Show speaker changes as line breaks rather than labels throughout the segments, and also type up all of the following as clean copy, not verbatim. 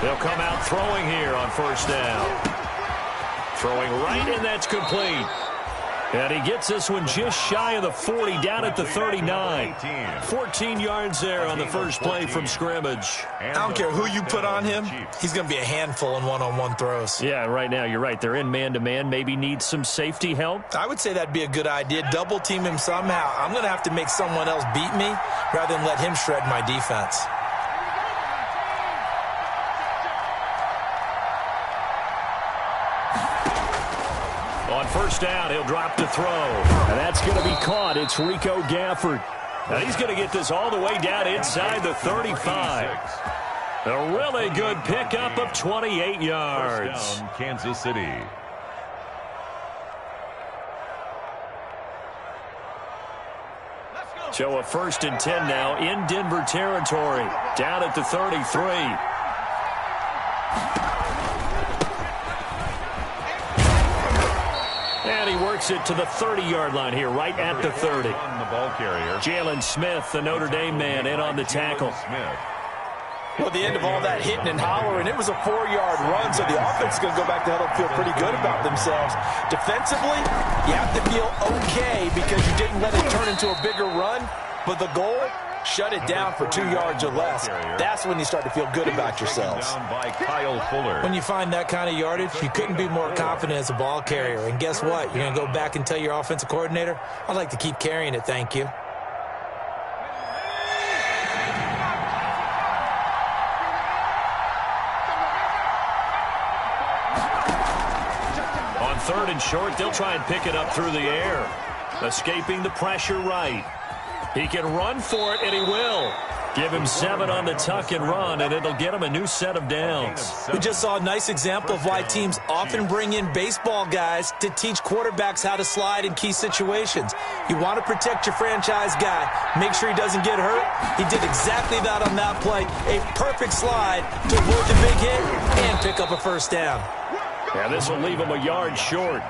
They'll come out throwing here on first down. Throwing right, and that's complete. And he gets this one just shy of the 40, down at the 39. 14 yards there on the first play from scrimmage.
I don't care who you put on him. He's going to be a handful in one-on-one throws.
Yeah, right now you're right. They're in man-to-man. Maybe need some safety help.
I would say that'd be a good idea. Double team him somehow. I'm going to have to make someone else beat me rather than let him shred my defense.
On first down, he'll drop to throw. And that's going to be caught. It's Rico Gafford. And he's going to get this all the way down inside the 35. A really good pickup of 28 yards.
First down, Kansas City.
So a 1st and 10 now in Denver territory. Down at the 33. And he works it to the 30-yard line here, right at the 30.
The ball carrier.
Jalen Smith, the Notre Dame man, in on the tackle.
Well, at the end of all that hitting and hollering, it was a 4-yard run, so the offense is going to go back to huddle and feel pretty good about themselves. Defensively, you have to feel okay because you didn't let it turn into a bigger run, but the goal, shut it down for 2 yards or less. That's when you start to feel good about yourselves.
Down by Kyle Fuller.
When you find that kind of yardage, you couldn't be more confident as a ball carrier. And guess what? You're going to go back and tell your offensive coordinator, I'd like to keep carrying it, thank you.
On 3rd and short, they'll try and pick it up through the air. Escaping the pressure right. He can run for it, and he will. Give him 7 on the tuck and run, and it'll get him a new set of downs.
We just saw a nice example of why teams often bring in baseball guys to teach quarterbacks how to slide in key situations. You want to protect your franchise guy. Make sure he doesn't get hurt. He did exactly that on that play. A perfect slide to avoid the big hit and pick up a first down.
Yeah, this will leave him a yard short.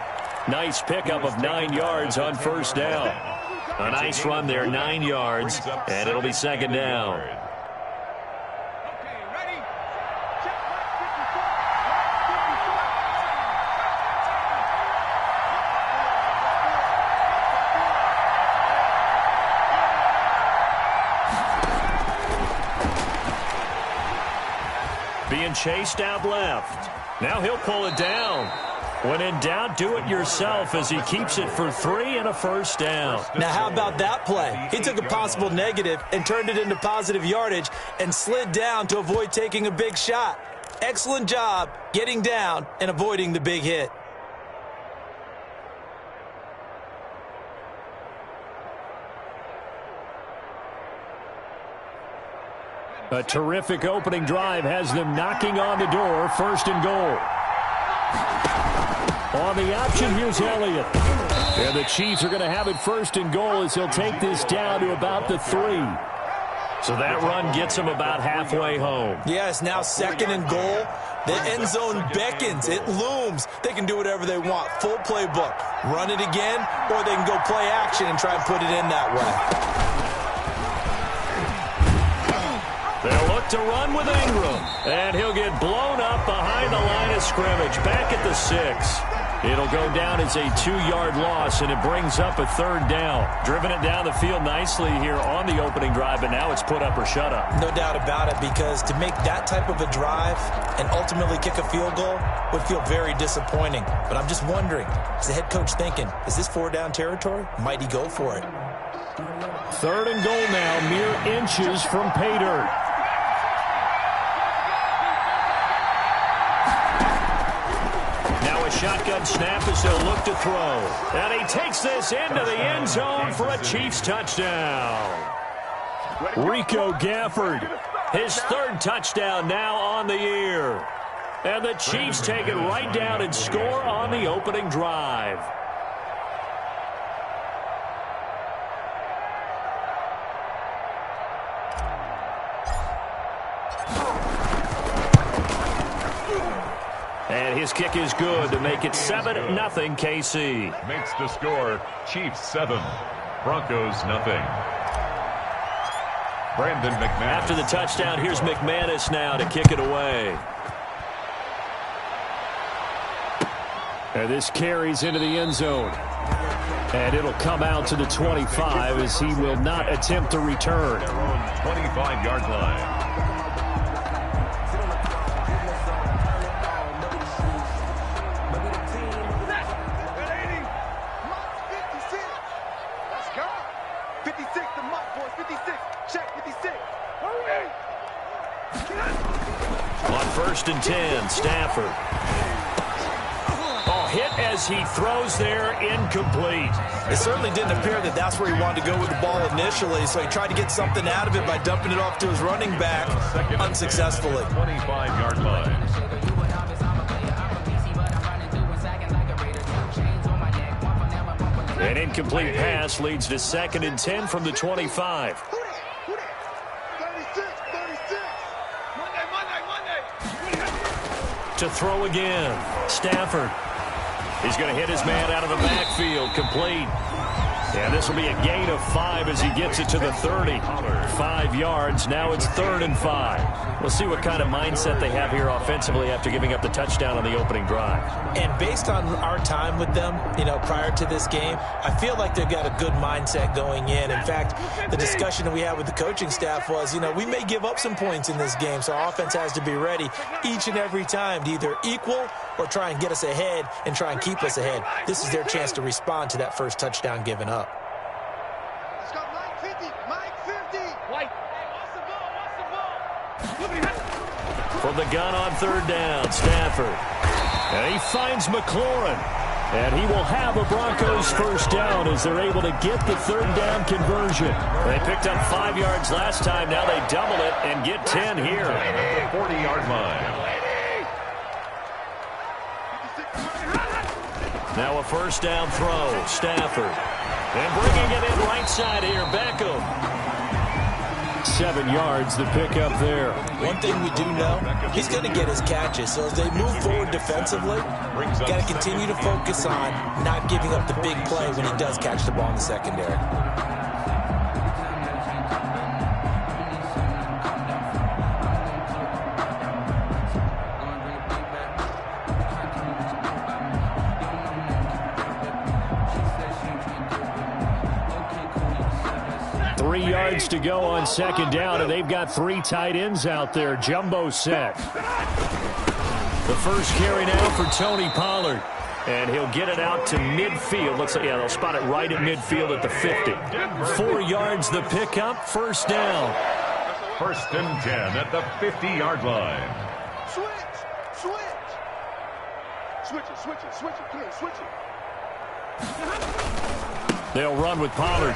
Nice pickup of 9 yards on first down. A nice run there, 9 yards, and it'll be 2nd down. Being chased out left. Now he'll pull it down. When in doubt, do it yourself as he keeps it for 3 and a first down.
Now, how about that play? He took a possible negative and turned it into positive yardage and slid down to avoid taking a big shot. Excellent job getting down and avoiding the big hit.
A terrific opening drive has them knocking on the door. 1st and goal. On the option, here's Elliott. And the Chiefs are going to have it 1st and goal as he'll take this down to about the 3. So that run gets him about halfway home.
Yes, now 2nd and goal. The end zone beckons. It looms. They can do whatever they want. Full playbook. Run it again, or they can go play action and try and put it in that way.
They'll look to run with Ingram. And he'll get blown up behind the line of scrimmage. Back at the 6. It'll go down as a 2-yard loss, and it brings up a 3rd down. Driven it down the field nicely here on the opening drive, but now it's put up or shut up.
No doubt about it, because to make that type of a drive and ultimately kick a field goal would feel very disappointing. But I'm just wondering, is the head coach thinking, is this 4-down territory? Might he go for it?
3rd and goal now, mere inches from pay dirt. Shotgun snap as they'll look to throw. And he takes this into the end zone for a Chiefs touchdown. Rico Gafford, his 3rd touchdown now on the year. And the Chiefs take it right down and score on the opening drive. And his kick is good to make it 7-0 KC.
Makes the score Chiefs 7, Broncos 0. Brandon McManus.
After the touchdown, here's McManus now to kick it away. And this carries into the end zone. And it'll come out to the 25 as he will not attempt to return.
Their own 25-yard line.
On 1st and 10, Stafford. Oh, hit as he throws there, incomplete.
It certainly didn't appear that that's where he wanted to go with the ball initially, so he tried to get something out of it by dumping it off to his running back unsuccessfully.
25-yard line.
An incomplete pass leads to 2nd and 10 from the 25. To throw again. Stafford. He's going to hit his man out of the backfield. Complete. And this will be a gain of 5 as he gets it to the 30. 5 yards. Now it's 3rd and 5. We'll see what kind of mindset they have here offensively after giving up the touchdown on the opening drive.
And based on our time with them, prior to this game, I feel like they've got a good mindset going in. In fact, the discussion that we had with the coaching staff was, we may give up some points in this game, so our offense has to be ready each and every time to either equal or try and get us ahead and try and keep us ahead. This is their chance to respond to that first touchdown given up.
Let's go, Mike 50, Mike 50. White.
From the gun on 3rd down, Stafford. And he finds McLaurin. And he will have a Broncos first down as they're able to get the 3rd down conversion. They picked up 5 yards last time. Now they double it and get 10 here.
40-yard line.
Now a first down throw. Stafford. And bringing it in right side here, Beckham. 7 yards, the pickup there.
One thing we do know, he's going to get his catches. So as they move forward defensively, got to continue to focus on not giving up the big play when he does catch the ball in the secondary.
3 yards to go on 2nd down, and they've got 3 tight ends out there. Jumbo set. The first carry now for Tony Pollard. And he'll get it out to midfield. Looks like, they'll spot it right at midfield at the 50. 4 yards the pickup, first down.
1st and 10 at the 50-yard line.
Switch. Switch it. Come here, switch it.
They'll run with Pollard.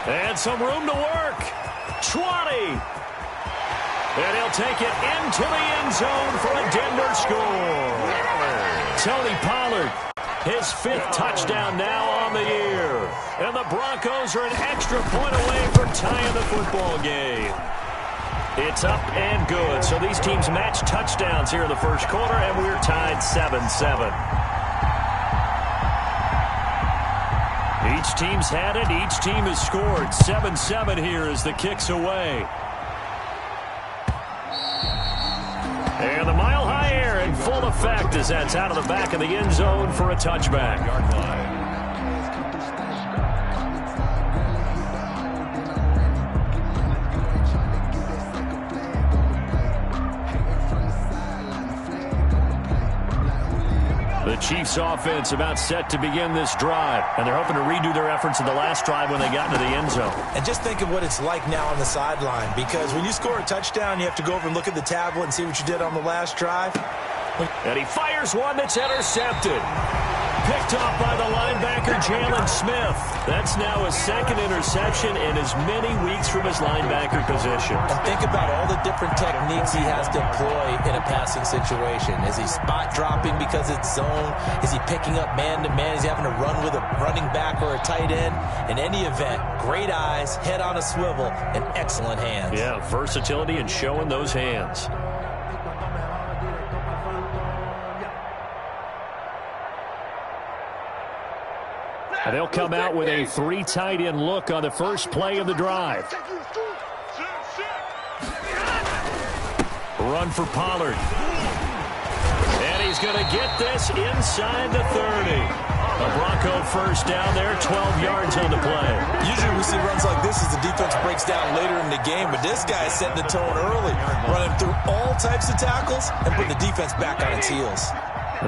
And some room to work. 20. And he'll take it into the end zone for a Denver score. Tony Pollard, his 5th touchdown now on the year. And the Broncos are an extra point away from tying the football game. It's up and good. So these teams match touchdowns here in the first quarter, and we're tied 7-7. Each team's had it. Each team has scored. 7-7 here as the kick's away. And the mile-high air in full effect as that's out of the back of the end zone for a touchback.
Yard line.
The Chiefs offense about set to begin this drive, and they're hoping to redo their efforts in the last drive when they got into the end zone.
And just think of what it's like now on the sideline, because when you score a touchdown, you have to go over and look at the tablet and see what you did on the last drive.
And he fires one that's intercepted. Picked off by the linebacker, Jalen Smith. That's now his 2nd interception in as many weeks from his linebacker position.
And think about all the different techniques he has to employ in a passing situation. Is he spot dropping because it's zone? Is he picking up man-to-man? Is he having to run with a running back or a tight end? In any event, great eyes, head on a swivel, and excellent hands.
Yeah, versatility and showing those hands. And they'll come out with a 3 tight end look on the first play of the drive. Run for Pollard. And he's going to get this inside the 30. A Bronco first down there, 12 yards on the play.
Usually we see runs like this as the defense breaks down later in the game, but this guy is setting the tone early, running through all types of tackles and putting the defense back on its heels.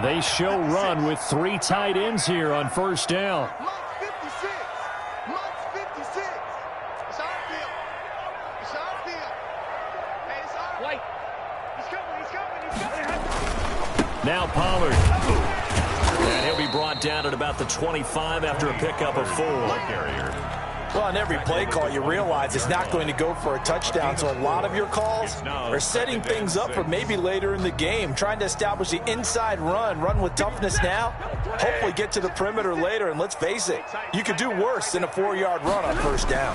They show run with 3 tight ends here on first down.
Mike's 56. Mike's 56. It's our field. It's our field. Hey, it's our... Wait. He's coming. He's coming. He's coming.
Now Pollard. And he'll be brought down at about the 25 after a pickup of 4.
Well, on every play call, you realize it's not going to go for a touchdown, so a lot of your calls are setting things up for maybe later in the game, trying to establish the inside run with toughness now, hopefully get to the perimeter later, and let's face it, you could do worse than a 4-yard run on first down.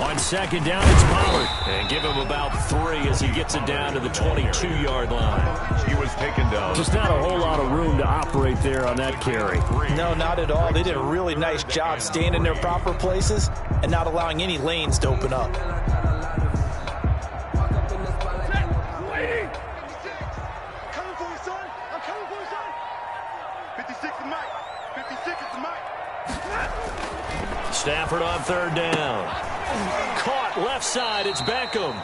On second down, it's Pollard. And give him about 3 as he gets it down to the 22-yard line.
He was taken down.
Just not a whole lot of room to operate there on that carry.
No, not at all. They did a really nice job staying in their proper places and not allowing any lanes to open up.
Coming for you, son. I'm coming for you, son. 56 is Mike. 56 is Mike.
Stafford on third down. Caught left side, it's Beckham.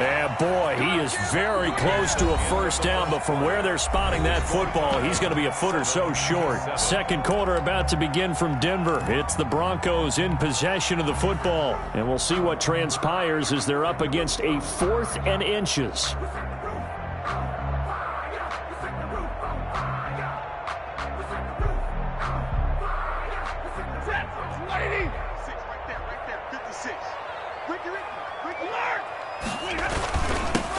And boy, he is very close to a first down, but from where they're spotting that football, he's going to be a foot or so short. Second quarter about to begin from Denver. It's the Broncos in possession of the football. And we'll see what transpires as they're up against a 4th and inches.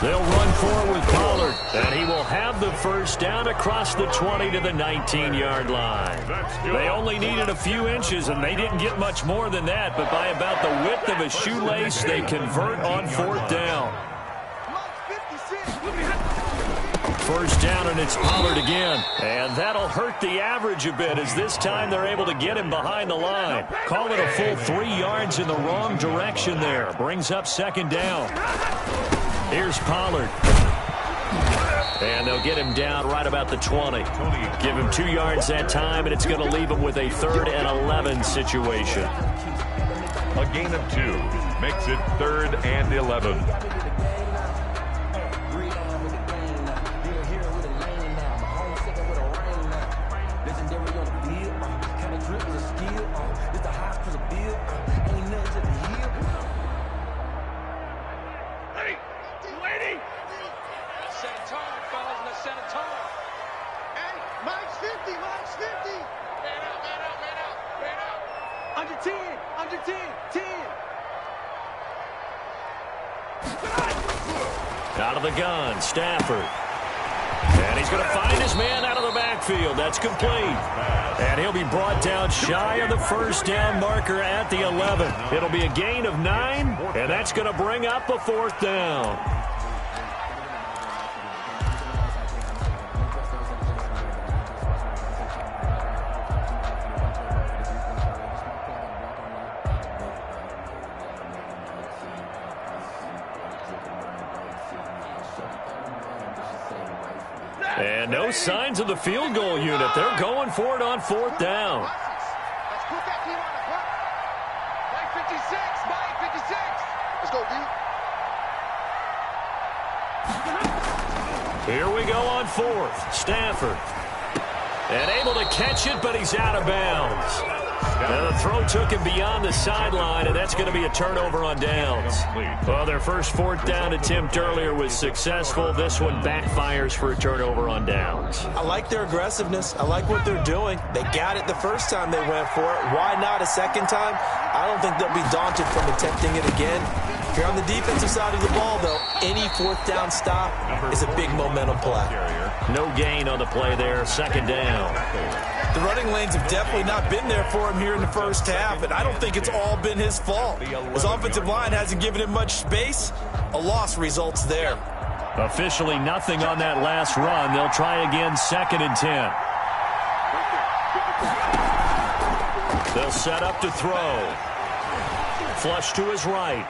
They'll run forward with Pollard, and he will have the first down across the 20 to the 19-yard line. They only needed a few inches, and they didn't get much more than that, but by about the width of a shoelace, they convert on 4th down. First down, and it's Pollard again. And that'll hurt the average a bit, as this time they're able to get him behind the line. Call it a full 3 yards in the wrong direction there. Brings up second down. Here's Pollard. And they'll get him down right about the 20. Give him 2 yards that time, and it's going to leave him with a 3rd and 11 situation.
A gain of 2 makes it 3rd and 11.
Out of the gun, Stafford. And he's going to find his man out of the backfield. That's complete. And he'll be brought down shy of the first down marker at the 11. It'll be a gain of 9, and that's going to bring up a 4th down. And no signs of the field goal unit. They're going for it on 4th down.
Let's put that team on the clock. Mike 56. Mike 56. Let's go, D.
Here we go on 4th. Stafford. And able to catch it, but he's out of bounds. Now the throw took him beyond the sideline, and that's going to be a turnover on downs. Well, their first 4th down attempt earlier was successful. This one backfires for a turnover on downs.
I like their aggressiveness. I like what they're doing. They got it the first time they went for it. Why not a second time? I don't think they'll be daunted from attempting it again. If you're on the defensive side of the ball, though, any 4th down stop is a big momentum play.
No gain on the play there. Second down.
The running lanes have definitely not been there for him here in the first half, and I don't think it's all been his fault. His offensive line hasn't given him much space. A loss results there.
Officially nothing on that last run. They'll try again, 2nd and 10. They'll set up to throw. Flush to his right.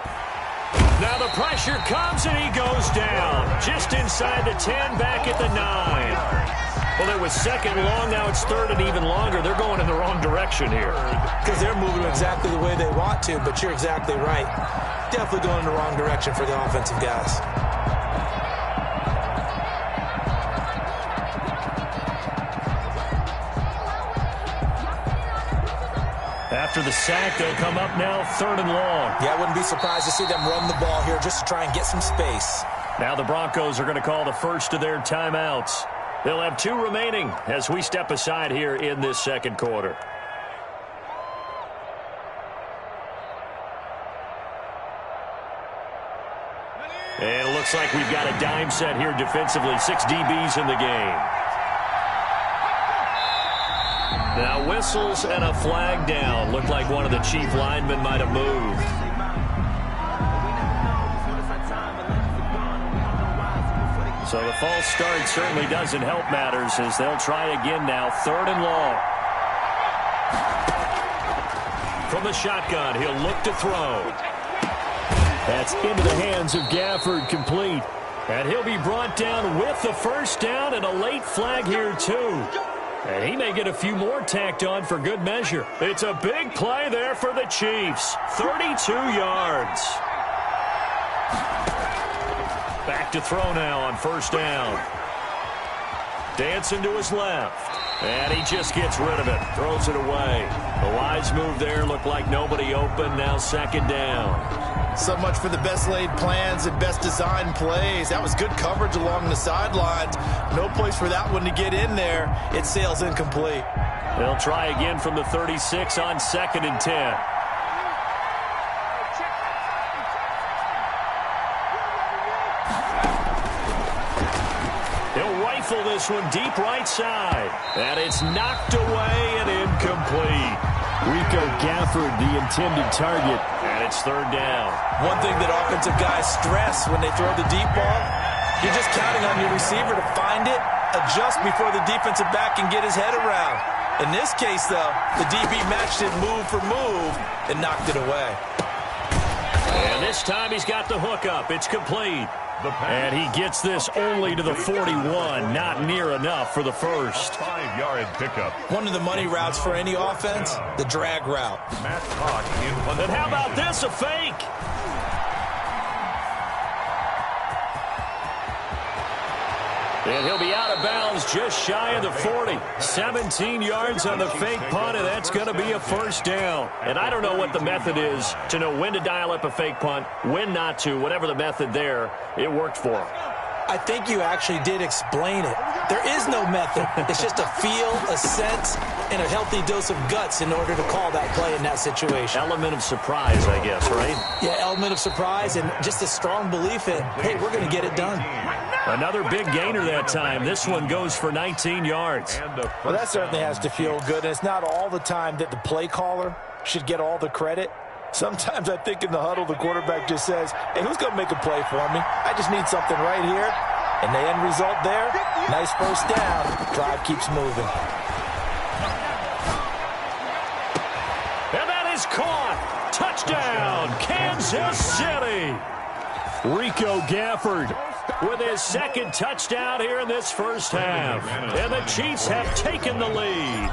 Now the pressure comes and he goes down. Just inside the 10, back at the 9. Well, it was second long, now it's third and even longer. They're going in the wrong direction here.
Because they're moving exactly the way they want to, but you're exactly right. Definitely going in the wrong direction for the offensive guys.
After the sack, they'll come up now third and long.
Yeah, I wouldn't be surprised to see them run the ball here just to try and get some space.
Now the Broncos are going to call the first of their timeouts. They'll have 2 remaining as we step aside here in this second quarter. And it looks like we've got a dime set here defensively. 6 DBs in the game. Now whistles and a flag down. Looked like one of the chief linemen might have moved. So the false start certainly doesn't help matters as they'll try again now. Third and long. From the shotgun, he'll look to throw. That's into the hands of Gafford, complete. And he'll be brought down with the first down and a late flag here too. And he may get a few more tacked on for good measure. It's a big play there for the Chiefs. 32 yards. Back to throw now on first down. Dancing to his left. And he just gets rid of it. Throws it away. The wise move there. Looked like nobody open. Now second down.
So much for the best laid plans and best designed plays. That was good coverage along the sidelines. No place for that one to get in there. It sails incomplete.
They'll try again from the 36 on second and 10. He'll rifle this one deep right side. And it's knocked away and incomplete. Rico Gafford, the intended target. And it's third down.
One thing that offensive guys stress when they throw the deep ball, you're just counting on your receiver to find it, adjust before the defensive back can get his head around. In this case, though, the DB matched it move for move and knocked it away.
And this time he's got the hook up. It's complete. And he gets this only to the 41. Not near enough for the first.
5-yard pickup.
One of the money routes for any offense, the drag route.
And how about this, a fake? And he'll be out of bounds just shy of the 40. 17 yards on the fake punt, and that's going to be a first down. And I don't know what the method is to know when to dial up a fake punt, when not to. Whatever the method there, it worked for him.
I think you actually did explain it. There is no method. It's just a feel, a sense, and a healthy dose of guts in order to call that play in that situation.
Element of surprise, I guess, right?
Yeah, element of surprise and just a strong belief in, hey, we're going to get it done.
Another big gainer that time. This one goes for 19 yards.
Well, that certainly has to feel good, and it's not all the time that the play caller should get all the credit. Sometimes I think in the huddle, the quarterback just says, hey, who's going to make a play for me? I just need something right here. And the end result there, nice first down. Drive keeps moving.
And that is caught. Touchdown, Kansas City. Rico Gafford with his second touchdown here in this first half. And the Chiefs have taken the lead.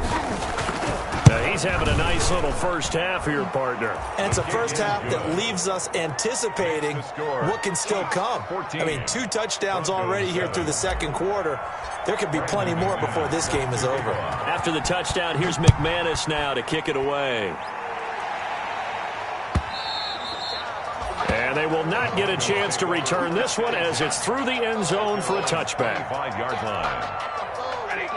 Now he's having a nice little first half here, partner.
And it's a first half that leaves us anticipating what can still come. I mean, 2 touchdowns already here through the second quarter. There could be plenty more before this game is over.
After the touchdown, here's McManus now to kick it away. And they will not get a chance to return this one as it's through the end zone for a touchback.
5-yard line.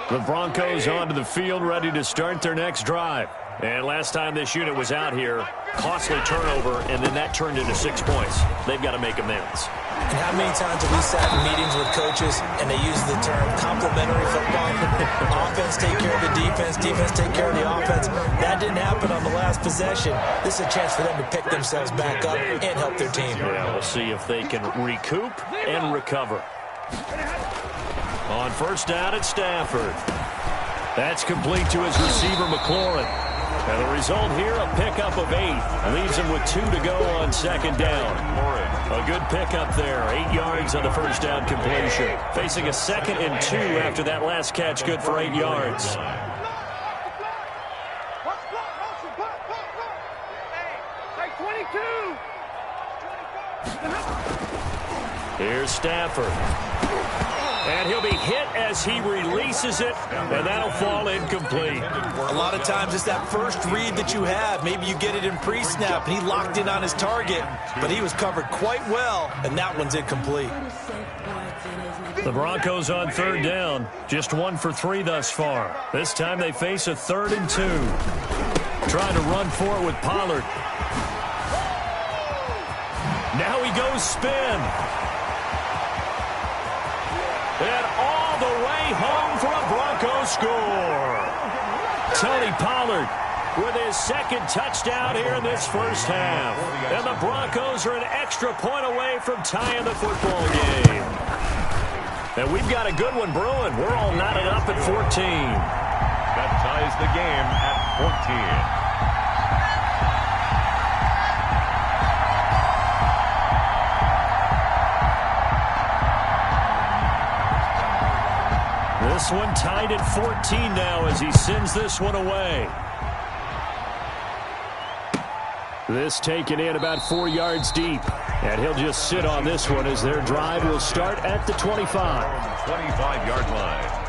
The Broncos onto the field, ready to start their next drive. And last time this unit was out here, costly turnover, and then that turned into 6 points. They've got to make amends.
And how many times have we sat in meetings with coaches and they use the term complementary football? Offense take care of the defense, defense take care of the offense. That didn't happen on the last possession. This is a chance for them to pick themselves back up and help their team.
Yeah, we'll see if they can recoup and recover. On first down at Stafford. That's complete to his receiver, McLaurin. And the result here, a pickup of 8. Leaves him with 2 to go on second down. A good pickup there. 8 yards on the first down completion. Facing a 2nd and 2 after that last catch, good for 8 yards. Here's Stafford. And he'll be hit as he releases it, and that'll fall incomplete.
A lot of times it's that first read that you have. Maybe you get it in pre-snap, and he locked in on his target, but he was covered quite well, and that one's incomplete.
The Broncos on third down. Just 1 for 3 thus far. This time they face a 3rd and 2. Trying to run for it with Pollard. Now he goes spin. And all the way home for a Broncos score. Tony Pollard with his 2nd touchdown here in this first half. And the Broncos are an extra point away from tying the football game. And we've got a good one brewing. We're all knotted up at 14.
That ties the game at 14.
This one tied at 14 now as he sends this one away. This taken in about 4 yards deep. And he'll just sit on this one as their drive will start at the 25.
25-yard line.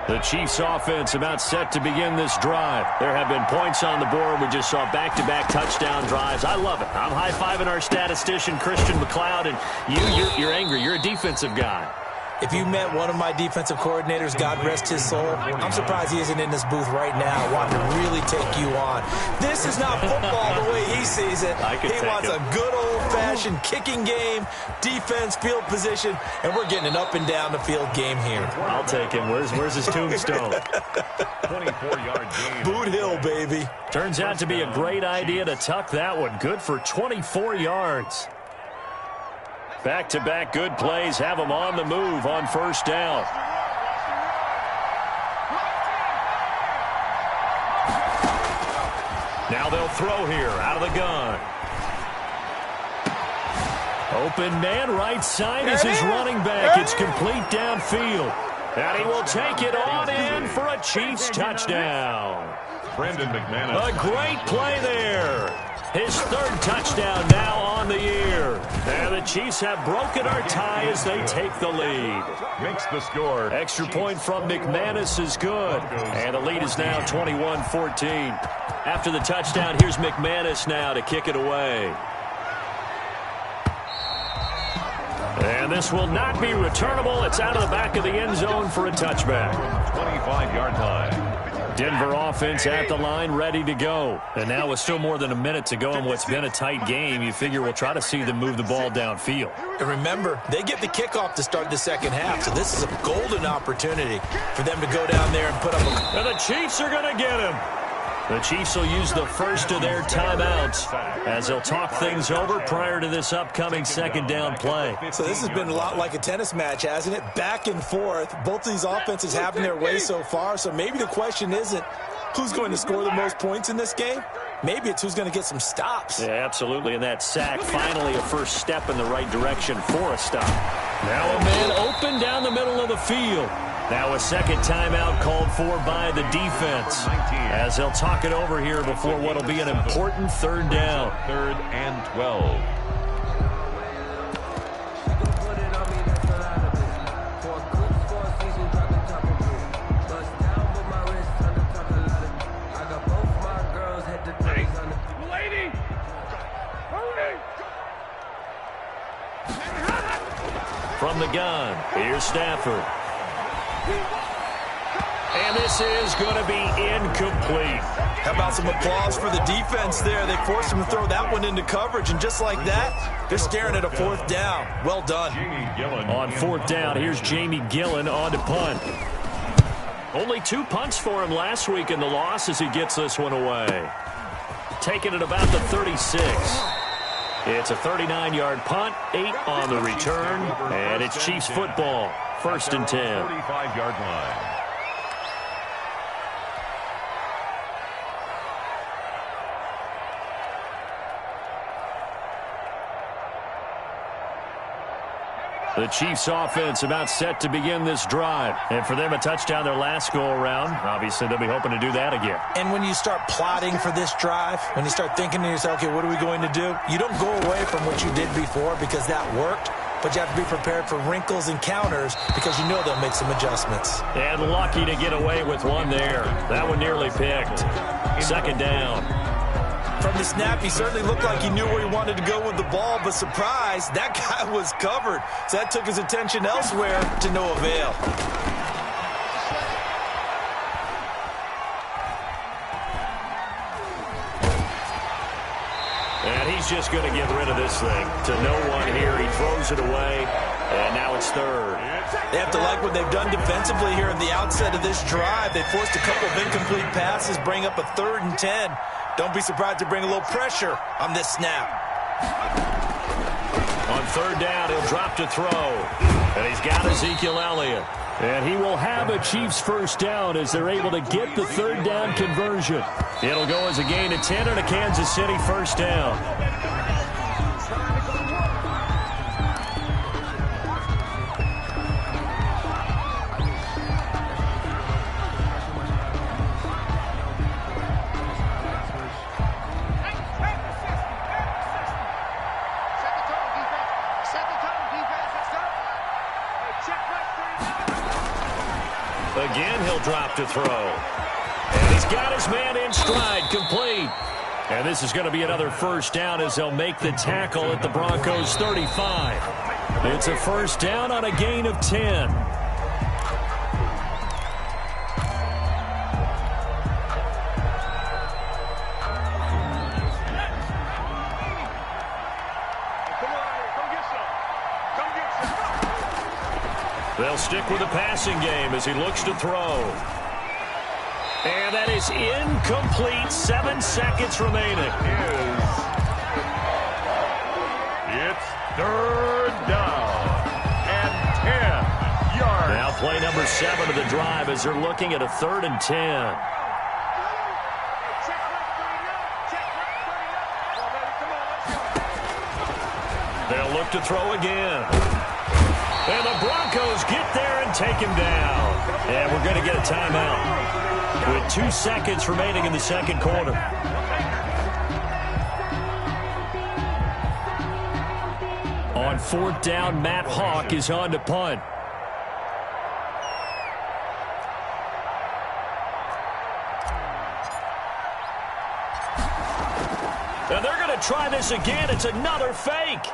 The Chiefs offense about set to begin this drive. There have been points on the board. We just saw back-to-back touchdown drives. I love it. I'm high-fiving our statistician, Christian McLeod, and you're angry. You're a defensive guy.
If you met one of my defensive coordinators, God rest his soul, I'm surprised he isn't in this booth right now wanting to really take you on. This is not football the way he sees it. He wants a good old-fashioned kicking game, defense, field position, and we're getting an up-and-down-the-field game here.
I'll take him. Where's his tombstone?
24-yard game.
Boot Hill, baby.
Turns out to be a great idea to tuck that one. Good for 24 yards. Back-to-back good plays have them on the move on first down. Now they'll throw here out of the gun. Open man right side is his running back. It's complete downfield. And he will take it on in for a Chiefs touchdown.
Brandon McManus.
A great play there. His 3rd touchdown now on the year. And the Chiefs have broken our tie as they take the lead.
Makes the score.
Extra point from McManus is good. And the lead is now 21-14. After the touchdown, here's McManus now to kick it away. And this will not be returnable. It's out of the back of the end zone for a touchback.
25-yard line.
Denver offense at the line, ready to go. And now with still more than a minute to go in what's been a tight game, you figure we'll try to see them move the ball downfield.
And remember, they get the kickoff to start the second half, so this is a golden opportunity for them to go down there and put up a...
And the Chiefs are going to get him. The Chiefs will use the first of their timeouts as they'll talk things over prior to this upcoming second down play.
So this has been a lot like a tennis match, hasn't it? Back and forth. Both of these offenses having their way so far. So maybe the question isn't who's going to score the most points in this game. Maybe it's who's going to get some stops.
Yeah, absolutely. And that sack, finally a first step in the right direction for a stop. Now a man open down the middle of the field. Now a second timeout called for by the defense as they'll talk it over here before what will be an important 3rd down.
3rd and 12.
From the gun, here's Stafford. And this is going to be incomplete.
How about some applause for the defense there? They forced him to throw that one into coverage, and just like that, they're staring at a 4th down. Well done.
On 4th down, here's Jamie Gillen on to punt. Only 2 punts for him last week in the loss as he gets this one away. Taking it about the 36. It's a 39-yard punt, 8 on the return, and it's Chiefs football, 1st and 10.
45-yard line.
The Chiefs offense about set to begin this drive. And for them, a touchdown their last go-around. Obviously, they'll be hoping to do that again.
And when you start plotting for this drive, when you start thinking to yourself, okay, what are we going to do? You don't go away from what you did before because that worked. But you have to be prepared for wrinkles and counters because you know they'll make some adjustments.
And lucky to get away with one there. That one nearly picked. 2nd down.
From the snap, he certainly looked like he knew where he wanted to go with the ball, but surprise, that guy was covered. So that took his attention elsewhere to no avail.
And he's just going to get rid of this thing to no one here. He throws it away, and now it's 3rd.
They have to like what they've done defensively here at the outset of this drive. They forced a couple of incomplete passes, bring up a 3rd and 10. Don't be surprised to bring a little pressure on this snap.
On 3rd down, he'll drop to throw. And he's got Ezekiel Elliott. And he will have a Chiefs 1st down as they're able to get the 3rd down conversion. It'll go as a gain of 10 and a Kansas City 1st down. Again, he'll drop to throw. And he's got his man in stride, complete. And this is going to be another 1st down as they'll make the tackle at the Broncos 35. It's a 1st down on a gain of 10. They'll stick with the passing game as he looks to throw. And that is incomplete. 7 seconds remaining.
It's 3rd down and 10 yards.
Now play number 7 of the drive as they're looking at a 3rd and 10. They'll look to throw again. And the Broncos get there and take him down. And we're going to get a timeout with 2 seconds remaining in the 2nd quarter. On 4th down, Matt Hawk is on to punt. And they're going to try this again. It's another fake.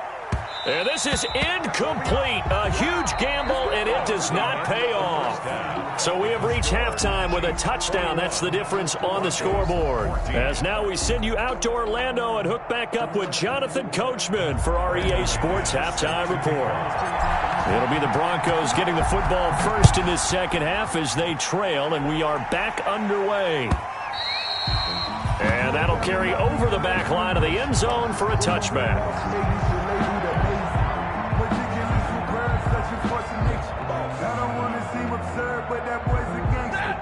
And this is incomplete. A huge gamble, and it does not pay off. So we have reached halftime with a touchdown. That's the difference on the scoreboard. As now we send you out to Orlando and hook back up with Jonathan Coachman for our EA Sports Halftime Report. It'll be the Broncos getting the football first in this 2nd half as they trail, and we are back underway. And that'll carry over the back line of the end zone for a touchback.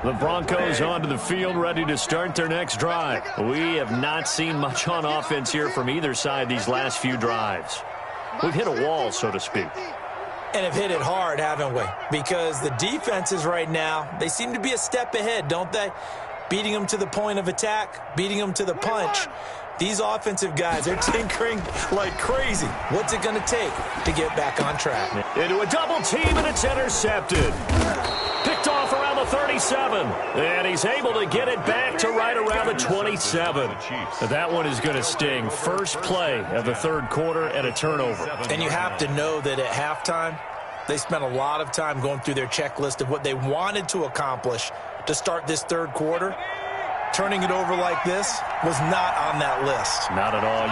The Broncos onto the field, ready to start their next drive. We have not seen much on offense here from either side these last few drives. We've hit a wall, so to speak.
And have hit it hard, haven't we? Because the defenses right now, they seem to be a step ahead, don't they? Beating them to the point of attack, beating them to the punch. These offensive guys, they're tinkering like crazy. What's it going to take to get back on track?
Into a double team, and it's intercepted. Picked off around the 37. And he's able to get it back to right around the 27. That one is going to sting. First play of the 3rd quarter and a turnover.
And you have to know that at halftime, they spent a lot of time going through their checklist of what they wanted to accomplish to start this 3rd quarter. turning it over like this was not on that list.
Not at all.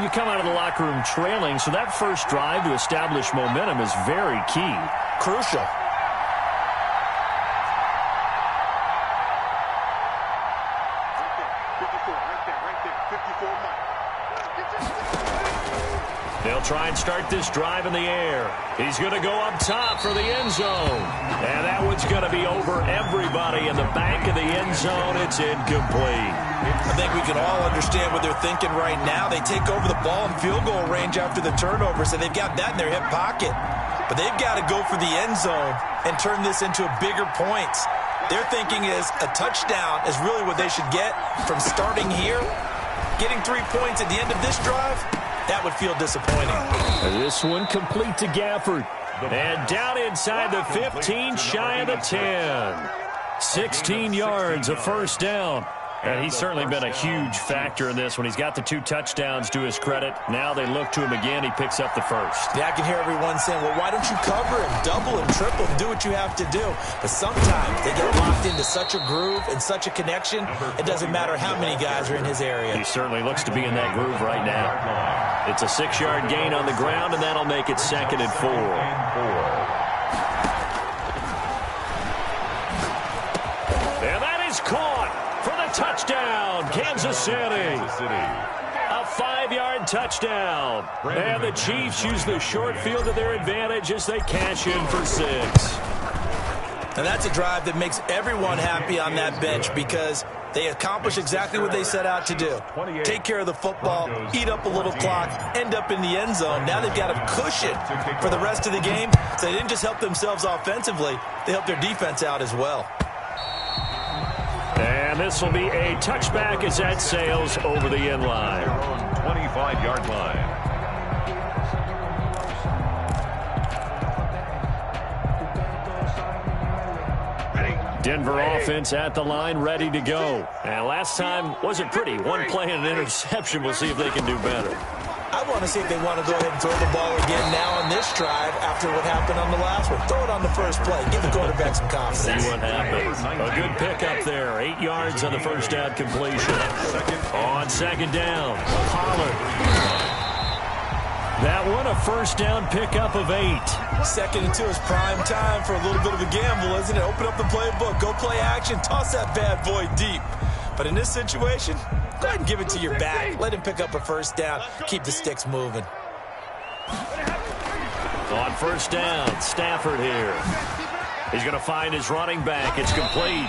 You come out of the locker room trailing, so that first drive to establish momentum is very key.
Crucial.
They'll try and start this drive in the air. He's going to go up top for the end zone. And that one's going to be over everybody in the back of the end zone. It's incomplete.
I think we can all understand what they're thinking right now. They take over the ball in field goal range after the turnover, so they've got that in their hip pocket. But they've got to go for the end zone and turn this into a bigger points. Their thinking is a touchdown is really what they should get from starting here. Getting 3 points at the end of this drive, that would feel disappointing.
This one complete to Gafford. And down inside the 15, shy of the 10. 16 yards, a first down. And he's certainly been a huge factor in this when he's got the 2 touchdowns to his credit. Now they look to him again. He picks up the first.
Yeah, I can hear everyone saying, well, why don't you cover him, double him, triple him, do what you have to do. But sometimes they get locked into such a groove and such a connection, it doesn't matter how many guys are in his area.
He certainly looks to be in that groove right now. It's a 6-yard gain on the ground, and that'll make it 2nd and 4. And that is caught for the touchdown, Kansas City. A 5-yard touchdown. And the Chiefs use the short field to their advantage as they cash in for 6.
And that's a drive that makes everyone happy on that bench because they accomplish exactly what they set out to do. Take care of the football, eat up a little clock, end up in the end zone. Now they've got a cushion for the rest of the game. So they didn't just help themselves offensively, they helped their defense out as well.
And this will be a touchback as that sails over the end line.
25-yard line.
Denver offense at the line, ready to go. And last time wasn't pretty. One play and an interception. We'll see if they can do better.
I want to see if they want to go ahead and throw the ball again now on this drive after what happened on the last one. Throw it on the first play. Give the quarterback some confidence.
See what happens. A good pickup there. 8 yards on the first down completion. On 2nd down, Pollard. That one, a first down pickup of 8.
2nd and 2 is prime time for a little bit of a gamble, isn't it? Open up the playbook, go play action, toss that bad boy deep. But in this situation, go ahead and give it to your back. Let him pick up a first down. Keep the sticks moving.
On first down, Stafford here. He's going to find his running back. It's complete.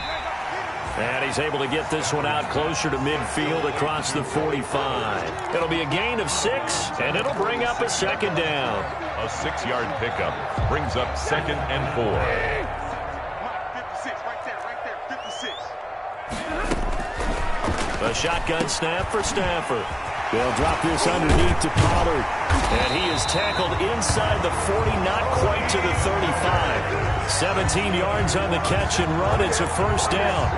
And he's able to get this one out closer to midfield across the 45. It'll be a gain of 6, and it'll bring up a 2nd down.
A 6-yard pickup brings up 2nd and 4.
56, right there, 56.
A shotgun snap for Stafford. They'll drop this underneath to Pollard. And he is tackled inside the 40, not quite to the 35. 17 yards on the catch and run. It's a first down.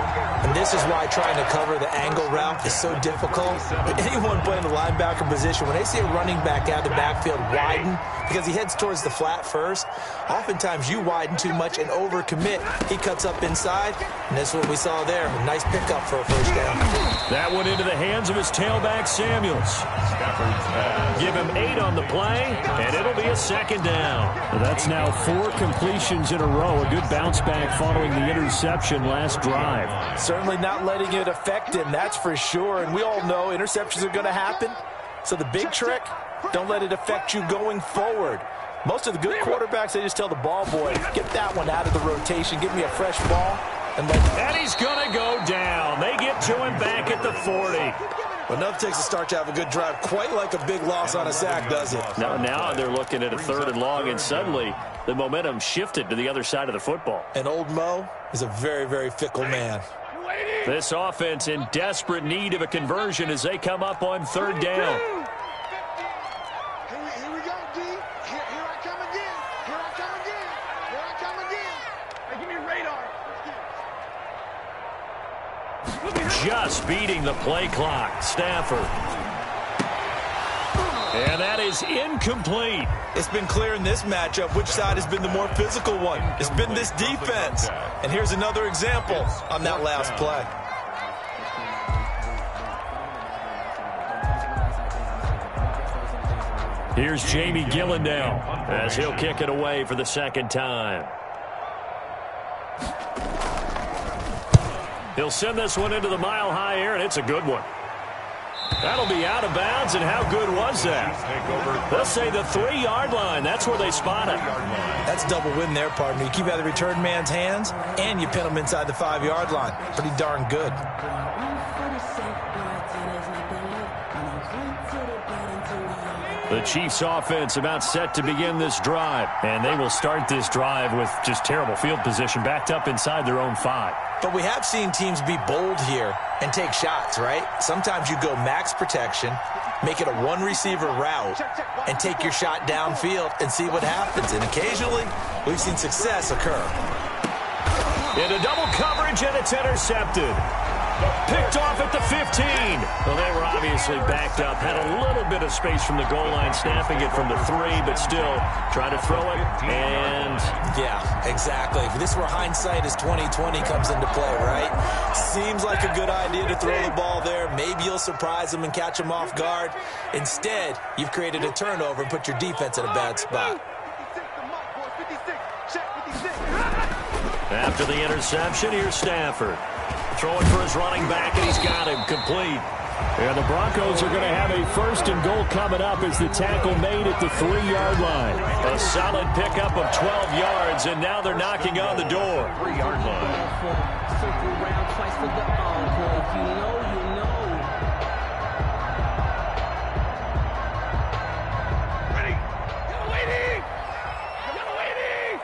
And this is why trying to cover the angle route is so difficult. But anyone playing the linebacker position, when they see a running back out of the backfield widen, because he heads towards the flat first, oftentimes you widen too much and overcommit. He cuts up inside, and that's what we saw there. A nice pickup for a first down.
That went into the hands of his tailback, Samuels. Give him 8 on the play, and it'll be a 2nd down. That's now 4 completions in a row. A good bounce back following the interception last drive.
Certainly not letting it affect him, that's for sure. And we all know interceptions are going to happen. So the big trick, don't let it affect you going forward. Most of the good quarterbacks, they just tell the ball boy, get that one out of the rotation, give me a fresh ball.
And he's going to go down. They get to him back at the 40.
But enough takes a start to have a good drive, quite like a big loss on a sack, does it?
Now they're looking at a 3rd and long, and suddenly the momentum shifted to the other side of the football.
And old Mo is a very, very fickle man.
This offense in desperate need of a conversion as they come up on 3rd down.
Here we go, D. Here I come again. Here I come again. Here I come again. Hey, give me radar.
Just beating the play clock. Stafford. And that is incomplete.
It's been clear in this matchup which side has been the more physical one. It's been this defense. And here's another example on that last play.
Here's Jamie Gillen now as he'll kick it away for the second time. He'll send this one into the mile-high air, and it's a good one. That'll be out of bounds, and how good was that? Let's say the 3-yard line. That's where they spot it.
That's double win there, partner. You keep out of the return man's hands, and you pin him inside the 5-yard line. Pretty darn good.
The Chiefs offense about set to begin this drive, and they will start this drive with just terrible field position backed up inside their own 5.
But we have seen teams be bold here and take shots, right? Sometimes you go max protection, make it a one-receiver route, and take your shot downfield and see what happens. And occasionally, we've seen success occur.
Into double coverage, and it's intercepted. Picked off at the 15. Well, they were obviously backed up. Had a little bit of space from the goal line, snapping it from the 3, but still trying to throw it. And
yeah, exactly. This is where hindsight is 20/20 comes into play, right? Seems like a good idea to throw the ball there. Maybe you'll surprise them and catch them off guard. Instead, you've created a turnover and put your defense in a bad spot.
After the interception, here's Stafford. Throwing for his running back, and he's got him complete. And the Broncos are going to have a 1st and goal coming up as the tackle made at the 3-yard line. A solid pickup of 12 yards, and now they're knocking on the door.
3-yard line.
Circle round twice for the encore. If you know, you know.
Ready? You're waiting! You're waiting!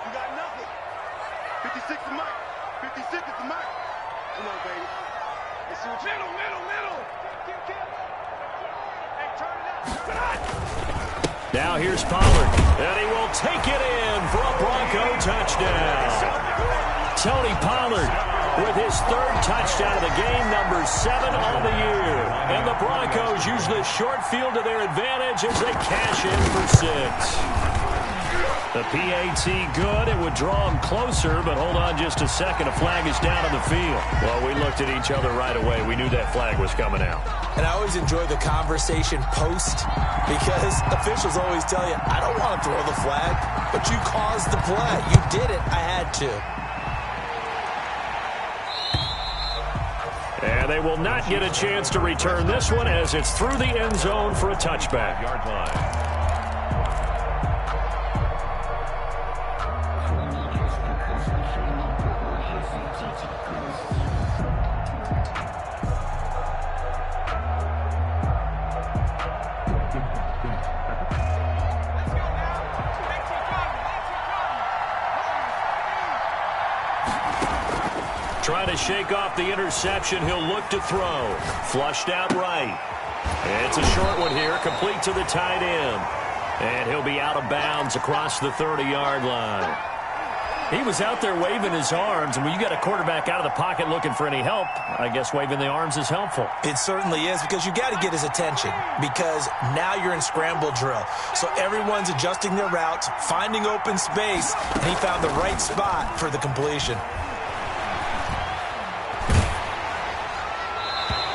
You got nothing. 56 is Mike. 56 is the Mike. Come on, baby. Let's see what you... Middle! Hey, turn it up.
Now here's Pollard, and he will take it in for a Bronco touchdown. Tony Pollard with his 3rd touchdown of the game, number 7 on the year. And the Broncos use this short field to their advantage as they cash in for 6. The PAT good. It would draw him closer, but hold on just a second. A flag is down on the field. Well, we looked at each other right away. We knew that flag was coming out.
And I always enjoy the conversation post because officials always tell you, I don't want to throw the flag, but you caused the play. You did it. I had to.
And they will not get a chance to return this one as it's through the end zone for a touchback.
Yard line.
Trying to shake off the interception. He'll look to throw. Flushed out right. It's a short one here, complete to the tight end. And he'll be out of bounds across the 30-yard line. He was out there waving his arms, and when you got a quarterback out of the pocket looking for any help, I guess waving the arms is helpful.
It certainly is, because you got to get his attention, because now you're in scramble drill. So everyone's adjusting their routes, finding open space, and he found the right spot for the completion.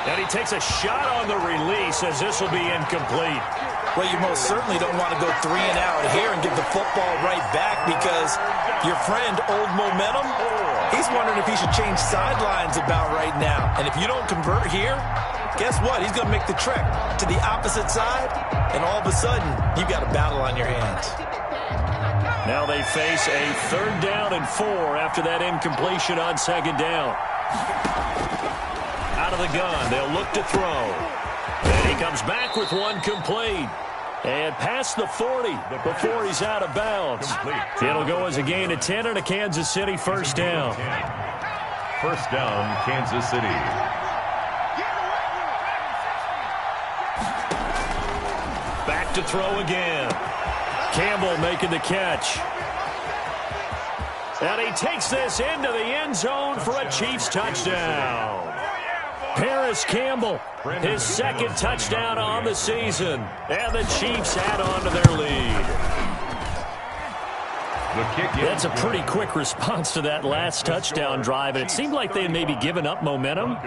And he takes a shot on the release as this will be incomplete.
Well, you most certainly don't want to go 3 and out here and give the football right back, because your friend, Old Momentum, he's wondering if he should change sidelines about right now. And if you don't convert here, guess what? He's going to make the trek to the opposite side, and all of a sudden, you've got a battle on your hands.
Now they face a 3rd down and 4 after that incompletion on 2nd down. Out of the gun, they'll look to throw. And he comes back with one complete. And past the 40 before he's out of bounds. It'll go as a gain of 10 and a Kansas City 1st down.
1st down, Kansas City.
Back to throw again. Campbell making the catch. And he takes this into the end zone for a Chiefs touchdown. Paris Campbell, his 2nd touchdown on the season. And the Chiefs add on to their lead. That's a pretty quick response to that last touchdown drive, and it seemed like they had maybe given up momentum.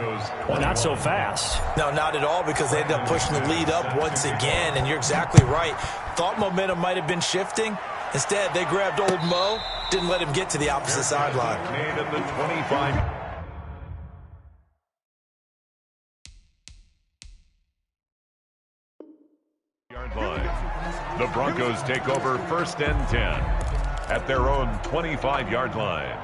Well, not so fast.
No, not at all, because they ended up pushing the lead up once again, and you're exactly right. Thought momentum might have been shifting. Instead, they grabbed old Mo, didn't let him get to the opposite sideline.
Made at the 25. Yard line. The Broncos take over 1st and 10 at their own 25-yard line.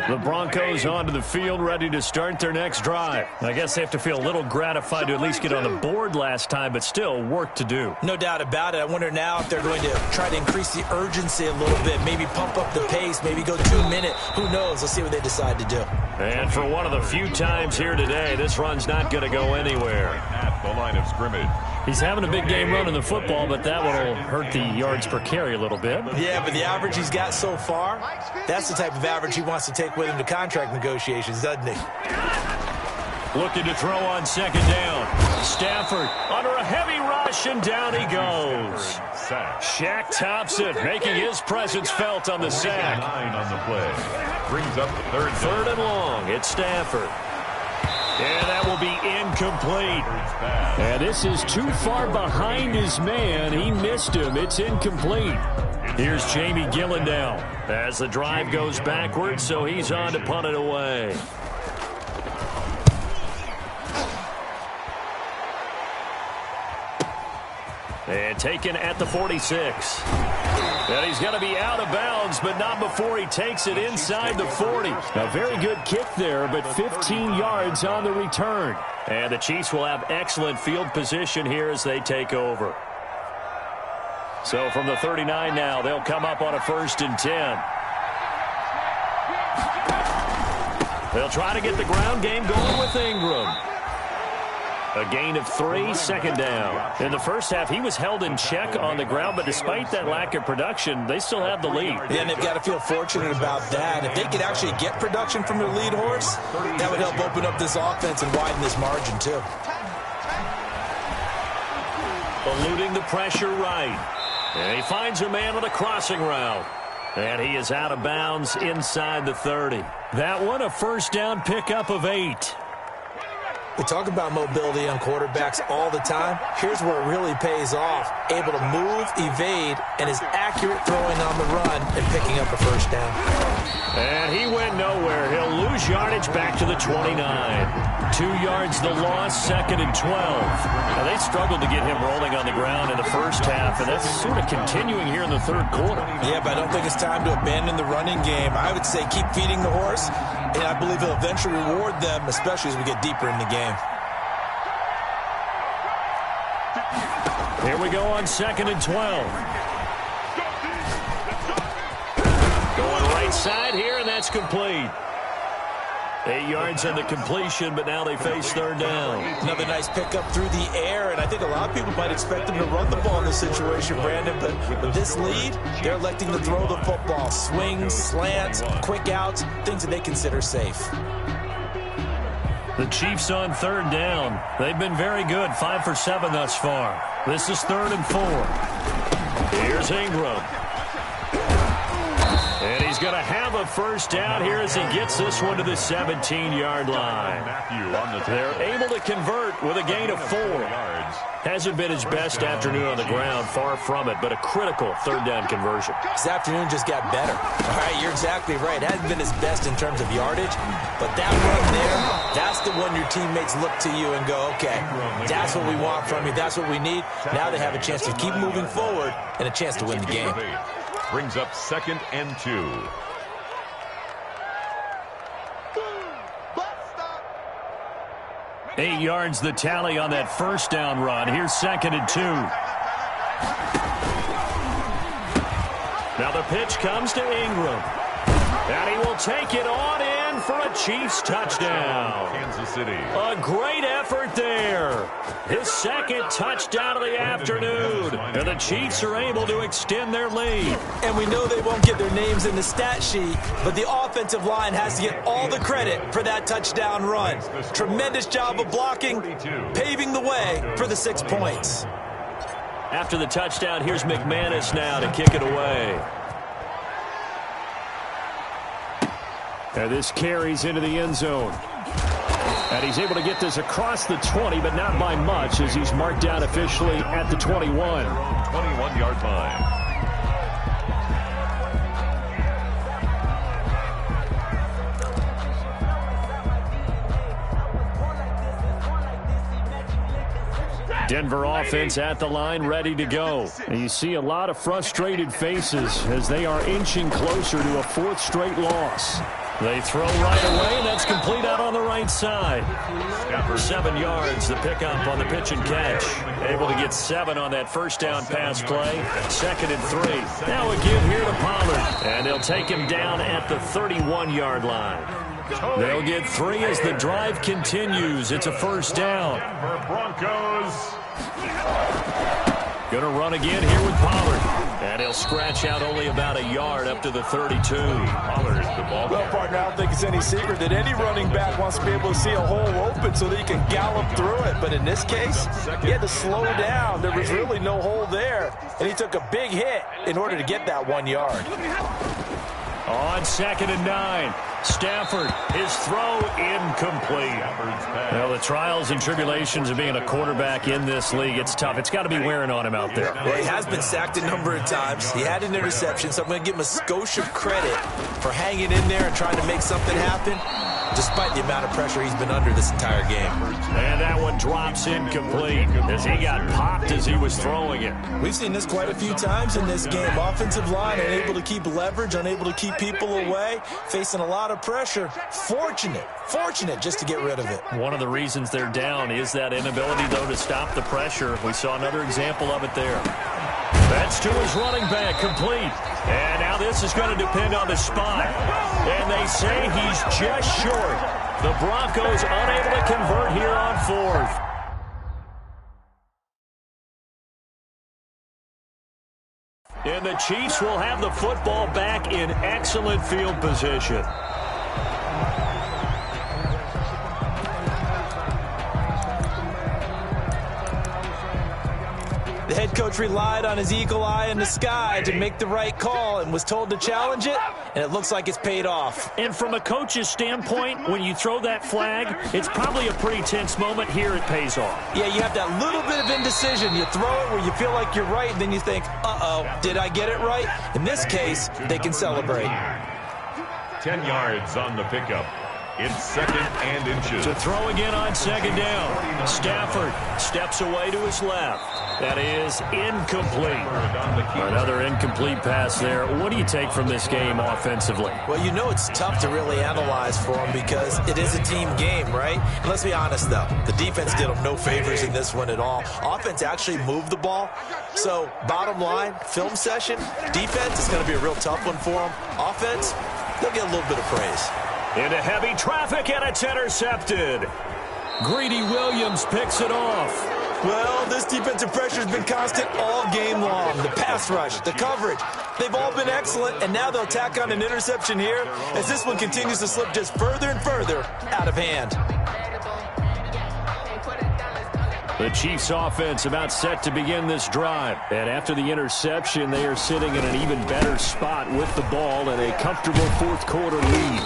The Broncos onto the field, ready to start their next drive. I guess they have to feel a little gratified to at least get on the board last time, but still work to do.
No doubt about it. I wonder now if they're going to try to increase the urgency a little bit, maybe pump up the pace, maybe go 2-minute. Who knows? Let's see what they decide to do.
And for one of the few times here today, this run's not going to go anywhere.
At the line of scrimmage.
He's having a big game running the football, but that one will hurt the yards per carry a little bit.
Yeah, but the average he's got so far, that's the type of average he wants to take with him to contract negotiations, doesn't he?
Looking to throw on 2nd down. Stafford under a heavy rush, and down he goes. Shaq tops it, making his presence felt on the sack.
9 on the play. Brings up the 3rd down.
3rd and long. It's Stafford. And that will be incomplete. And this is too far behind his man. He missed him. It's incomplete. Here's Jamie Gillen now as the drive goes backwards, so he's on to punt it away. And taken at the 46. And he's going to be out of bounds, but not before he takes it inside the 40. A very good kick there, but 15 yards on the return. And the Chiefs will have excellent field position here as they take over. So from the 39 now, they'll come up on a 1st and 10. They'll try to get the ground game going with Ingram. A gain of 3, 2nd down. In the first half, he was held in check on the ground, but despite that lack of production, they still have the lead.
Yeah, and they've got to feel fortunate about that. If they could actually get production from their lead horse, that would help open up this offense and widen this margin, too.
Eluding the pressure right. And he finds a man on a crossing route. And he is out of bounds inside the 30. That one, a 1st down pickup of 8.
We talk about mobility on quarterbacks all the time. Here's where it really pays off. Able to move, evade, and is accurate throwing on the run and picking up a 1st down.
And he went nowhere. He'll lose yardage back to the 29. 2 yards the loss, 2nd and 12. Now, they struggled to get him rolling on the ground in the first half, and that's sort of continuing here in the 3rd quarter.
Yeah, but I don't think it's time to abandon the running game. I would say keep feeding the horse, and I believe he'll eventually reward them, especially as we get deeper in the game.
Here we go on 2nd and 12. Going right side here, and that's complete. 8 yards on the completion, but now they face 3rd down.
Another nice pickup through the air, and I think a lot of people might expect them to run the ball in this situation, Brandon, but with this lead, they're electing to throw the football. Swings, slants, quick outs, things that they consider safe.
The Chiefs on 3rd down. They've been very good, 5 for 7 thus far. This is 3rd and 4. Here's Ingram. And he's going to have a 1st down here as he gets this one to the 17-yard line. They're able to convert with a gain of 4. Hasn't been his best afternoon on the ground, far from it, but a critical 3rd down conversion.
This afternoon just got better. All right, you're exactly right. It hasn't been his best in terms of yardage, but that run there, that's the one your teammates look to you and go, okay, that's what we want from you. That's what we need. Now they have a chance to keep moving forward and a chance to win the game.
Brings up 2nd and 2.
Eight yards the tally on that 1st down run. Here's 2nd and 2. Now the pitch comes to Ingram. And he will take it on in for a Chiefs touchdown.
Kansas City.
A great effort there. His 2nd touchdown of the afternoon. And the Chiefs are able to extend their lead.
And we know they won't get their names in the stat sheet, but the offensive line has to get all the credit for that touchdown run. Tremendous job of blocking, paving the way for the 6 points.
After the touchdown, here's McManus now to kick it away. And this carries into the end zone. And he's able to get this across the 20, but not by much, as he's marked down officially at the 21.
21-yard line.
Denver offense at the line, ready to go. And you see a lot of frustrated faces as they are inching closer to a fourth straight loss. They throw right away, and that's complete out on the right side. For 7 yards, the pickup on the pitch and catch. Able to get 7 on that first down pass play. 2nd and 3. Now a give here to Pollard. And they'll take him down at the 31-yard line. They'll get 3 as the drive continues. It's a first down.
For Broncos.
Going to run again here with Pollard. And he'll scratch out only about a yard up to the 32.
Pollard, the ball.
Well, partner, I don't think it's any secret that any running back wants to be able to see a hole open so that he can gallop through it. But in this case, he had to slow down. There was really no hole there. And he took a big hit in order to get that 1 yard.
On 2nd and 9. Stafford, his throw incomplete. Well, the trials and tribulations of being a quarterback in this league, it's tough. It's got to be wearing on him out there.
Well, he has been sacked a number of times. He had an interception, so I'm going to give him a skosh of credit for hanging in there and trying to make something happen, despite the amount of pressure he's been under this entire game.
And that one drops incomplete as he got popped as he was throwing it.
We've seen this quite a few times in this game. Offensive line unable to keep leverage, unable to keep people away, facing a lot of pressure. Fortunate just to get rid of it.
One of the reasons they're down is that inability, though, to stop the pressure. We saw another example of it there. That's to his running back, complete. And now this is going to depend on the spot. And they say he's just short. The Broncos unable to convert here on 4th. And the Chiefs will have the football back in excellent field position.
The head coach relied on his eagle eye in the sky to make the right call and was told to challenge it, and it looks like it's paid off.
And from a coach's standpoint, when you throw that flag, it's probably a pretty tense moment. Here it pays off.
Yeah, you have that little bit of indecision. You throw it where you feel like you're right, and then you think, uh-oh, did I get it right? In this case, they can celebrate.
10 yards on the pickup. It's 2nd and inches.
To throw again on 2nd down. Stafford steps away to his left. That is incomplete. Another incomplete pass there. What do you take from this game offensively?
Well, you know it's tough to really analyze for them because it is a team game, right? And let's be honest, though. The defense did them no favors in this one at all. Offense actually moved the ball. So, bottom line, film session, defense is going to be a real tough one for them. Offense, they'll get a little bit of praise.
Into heavy traffic, and it's intercepted. Greedy Williams picks it off.
Well, this defensive pressure has been constant all game long. The pass rush, the coverage, they've all been excellent, and now they'll tack on an interception here as this one continues to slip just further and further out of hand.
The Chiefs offense about set to begin this drive. And after the interception, they are sitting in an even better spot with the ball and a comfortable fourth quarter lead.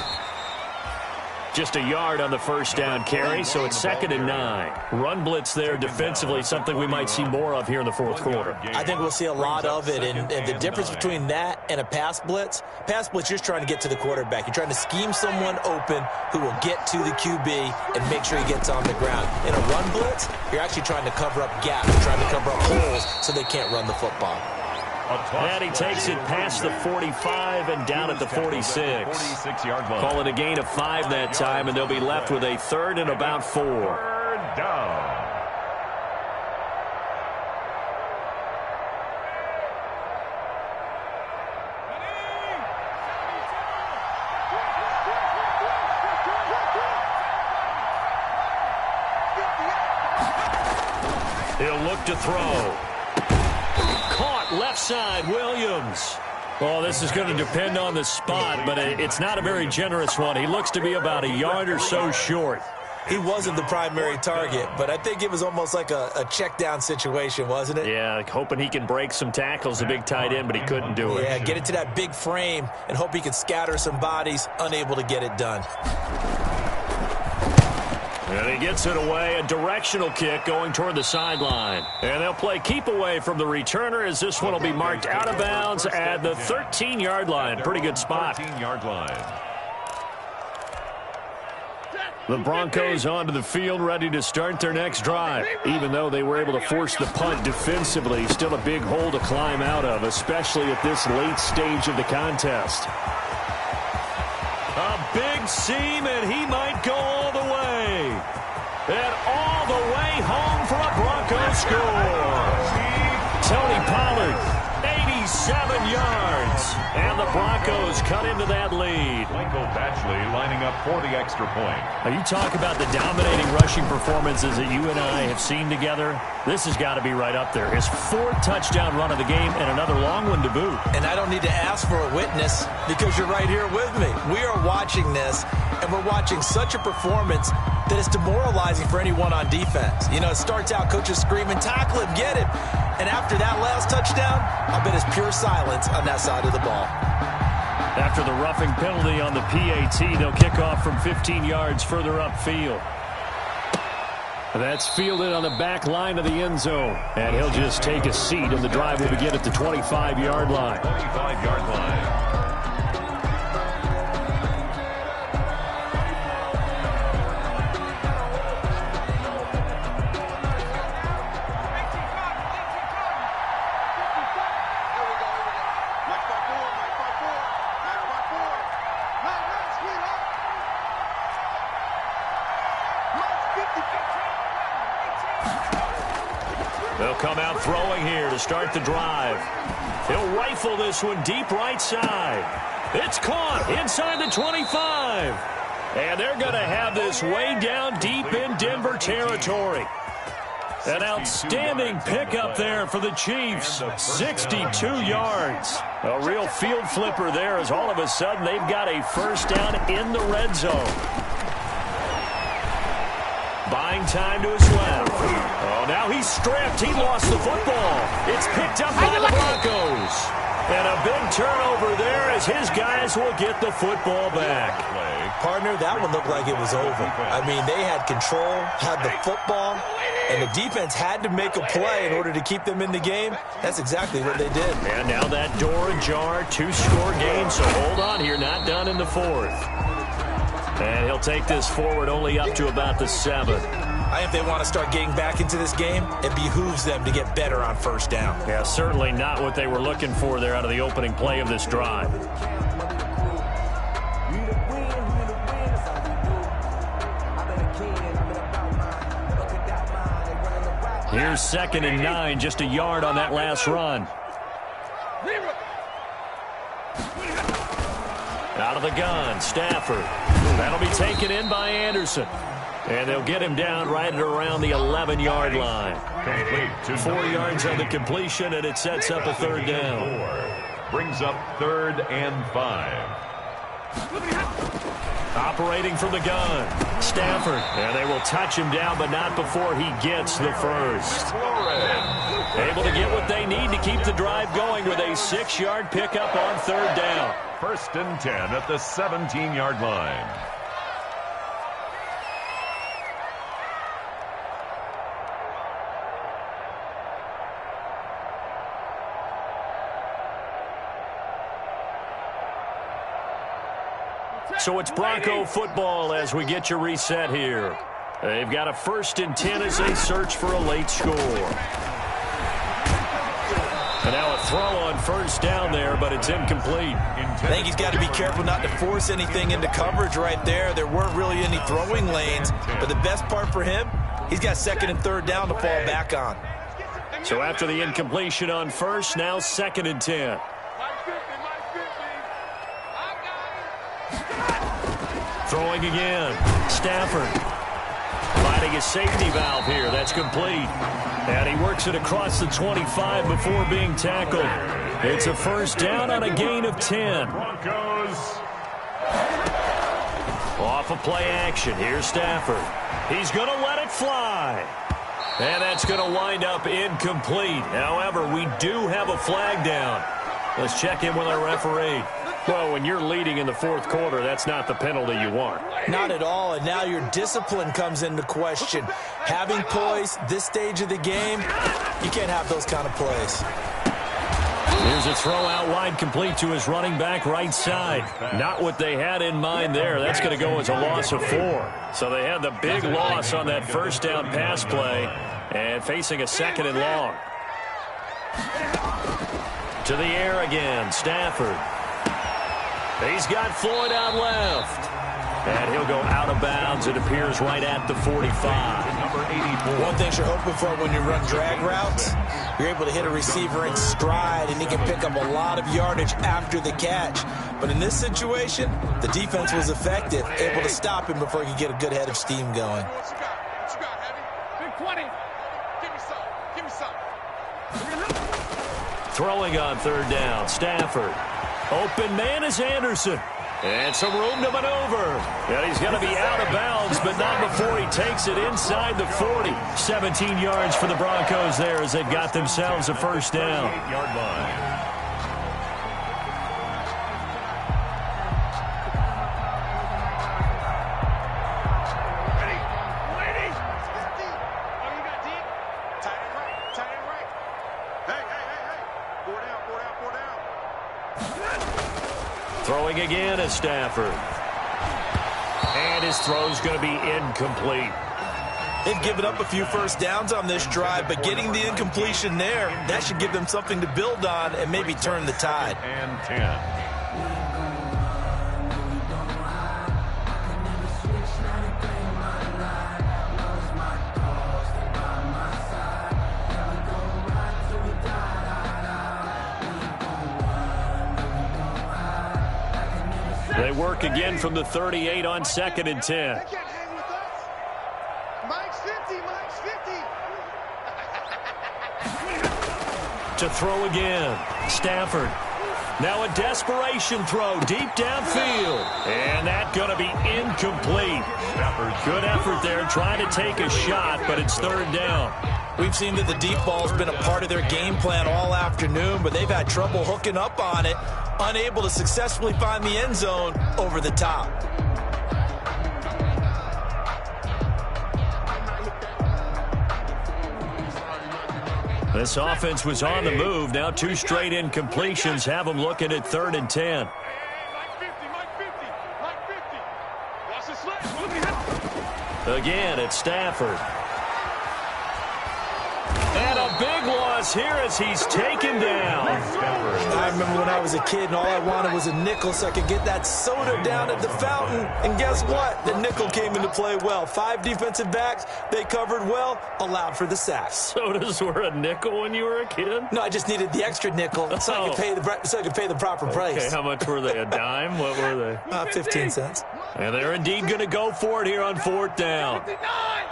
Just a yard on the first down carry, so it's 2nd and 9. Run blitz there defensively, something we might see more of here in the fourth quarter.
I think we'll see a lot of it, and the difference between that and a pass blitz, you're just trying to get to the quarterback. You're trying to scheme someone open who will get to the QB and make sure he gets on the ground. In a run blitz, you're actually trying to cover up gaps, trying to cover up holes so they can't run the football.
And he takes it past the 45 and down at the 46.
46-yard line.
Call it a gain of 5 that time, and they'll be left with a 3rd and about 4.
3rd down.
He'll look to throw. Caught left side, Williams. Well, this is going to depend on the spot, but it's not a very generous one. He looks to be about a yard or so short.
he wasn't the primary target, but I think it was almost like a check down situation, wasn't it?
Yeah, hoping he can break some tackles, the big tight end, but he couldn't do it.
Yeah, get it to that big frame and hope he can scatter some bodies, unable to get it done.
And he gets it away, a directional kick going toward the sideline. And they'll play keep away from the returner as this one will be marked out of bounds at the 13-yard line. Pretty good spot.
13-yard line.
The Broncos onto the field, ready to start their next drive. Even though they were able to force the punt defensively, still a big hole to climb out of, especially at this late stage of the contest. A big seam, and he might go all the way. And all the way home for a Broncos score. Tony Pollard, 87 yards. And the Broncos cut into that lead.
Michael Batchley lining up for the extra point.
Now you talk about the dominating rushing performances that you and I have seen together. This has got to be right up there. His 4th touchdown run of the game and another long one to boot.
And I don't need to ask for a witness because you're right here with me. We are watching this, and we're watching such a performance that is demoralizing for anyone on defense. You know, it starts out coaches screaming, tackle him, get him. And after that last touchdown, I bet it's pure silence on that side of the ball.
After the roughing penalty on the PAT, they'll kick off from 15 yards further upfield. That's fielded on the back line of the end zone. And he'll just take a seat, and the drive will begin at the 25-yard line.
25-yard line.
They'll come out throwing here to start the drive. He'll rifle this one deep right side. It's caught inside the 25. And they're going to have this way down deep in Denver territory. An outstanding pickup there for the Chiefs. 62 yards. A real field flipper there as all of a sudden they've got a first down in the red zone. Buying time to his left. Oh, now he's stripped. He lost the football. It's picked up by the Broncos. And a big turnover there as his guys will get the football back.
Partner, that one looked like it was over. I mean, they had control, had the football, and the defense had to make a play in order to keep them in the game. That's exactly what they did.
And now that door ajar, 2-score game, so hold on here, not done in the 4th. And he'll take this forward only up to about the 7th.
I think if they want to start getting back into this game, it behooves them to get better on first down.
Yeah, certainly not what they were looking for there out of the opening play of this drive. Here's 2nd and 9, just a yard on that last run. Out of the gun, Stafford. That'll be taken in by Anderson. And they'll get him down right at around the 11-yard line. 4 yards on the completion, and it sets up a 3rd down.
Brings up 3rd and 5.
Operating from the gun, Stafford. And they will touch him down, but not before he gets the first. Able to get what they need to keep the drive going with a 6-yard pickup on 3rd down.
1st and 10 at the 17-yard line.
So it's Bronco football as we get you reset here. They've got a 1st and 10 as they search for a late score. And now a throw on 1st down there, but it's incomplete.
I think he's got to be careful not to force anything into coverage right there. There weren't really any throwing lanes, but the best part for him, he's got 2nd and 3rd down to fall back on.
So after the incompletion on 1st, now 2nd and 10. Throwing again. Stafford finding a safety valve here. That's complete. And he works it across the 25 before being tackled. It's a 1st down on a gain of 10.
Broncos.
Off of play action, here's Stafford. He's going to let it fly. And that's going to wind up incomplete. However, we do have a flag down. Let's check in with our referee. Well, when you're leading in the fourth quarter, that's not the penalty you want.
Not at all, and now your discipline comes into question. Having poise this stage of the game, you can't have those kind of plays.
Here's a throw out wide, complete to his running back right side. Not what they had in mind there. That's going to go as a loss of 4. So they had the big loss on that first down pass play and facing a 2nd and long. To the air again, Stafford. He's got Floyd out left. And he'll go out of bounds. It appears right at the 45.
Number 84.
One thing you're hoping for when you run drag routes, you're able to hit a receiver in stride, and he can pick up a lot of yardage after the catch. But in this situation, the defense was effective, able to stop him before he could get a good head of steam going.
What you got, Heavy? Big 20. Give me some. Give me some.
Throwing on third down, Stafford. Open man is Anderson. And some room to maneuver. And he's going to be out of bounds, but not before he takes it inside the 40. 17 yards for the Broncos there as they've got themselves a first down.
8-yard line.
Throwing again is Stafford. And his throw's going to be incomplete.
They've given up a few first downs on this drive, but getting the incompletion there, that should give them something to build on and maybe turn the tide.
And 10.
They work again from the 38 on 2nd and 10.
They can't hang with us. Mike's 50. Mike's 50.
To throw again, Stafford. Now a desperation throw deep downfield. And that's going to be incomplete. Good effort there trying to take a shot, but it's third down.
We've seen that the deep ball's been a part of their game plan all afternoon, but they've had trouble hooking up on it, unable to successfully find the end zone over the top.
This offense was on the move. Now 2 straight incompletions have them looking at 3rd and 10.
Mike 50. Mike 50. Mike 50. Watch the slip. Look at him.
Again, it's Stafford. And a big loss here as he's taken down.
I remember when I was a kid and all I wanted was a nickel so I could get that soda down at the fountain. And guess what? The nickel came into play well. 5 defensive backs, they covered well, allowed for the sacks.
Sodas were a nickel when you were a kid?
No, I just needed the extra nickel so I could pay the proper price.
Okay, how much were they? A dime? What were they?
15 cents.
And they're indeed going to go for it here on 4th down.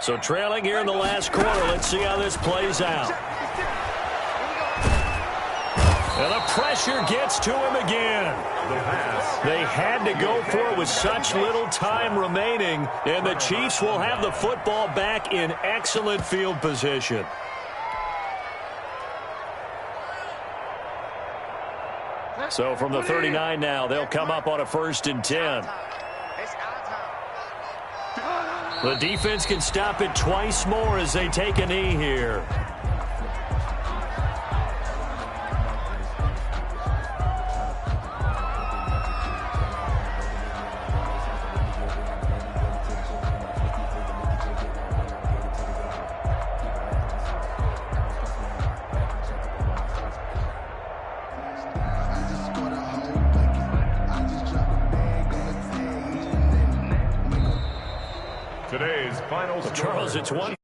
So trailing here in the last quarter. Let's see how this plays out. And the pressure gets to him again. They had to go for it with such little time remaining, and the Chiefs will have the football back in excellent field position. So from the 39 now, they'll come up on a 1st and 10. The defense can stop it twice more as they take a knee here.
Today's final score.
Charles, it's one.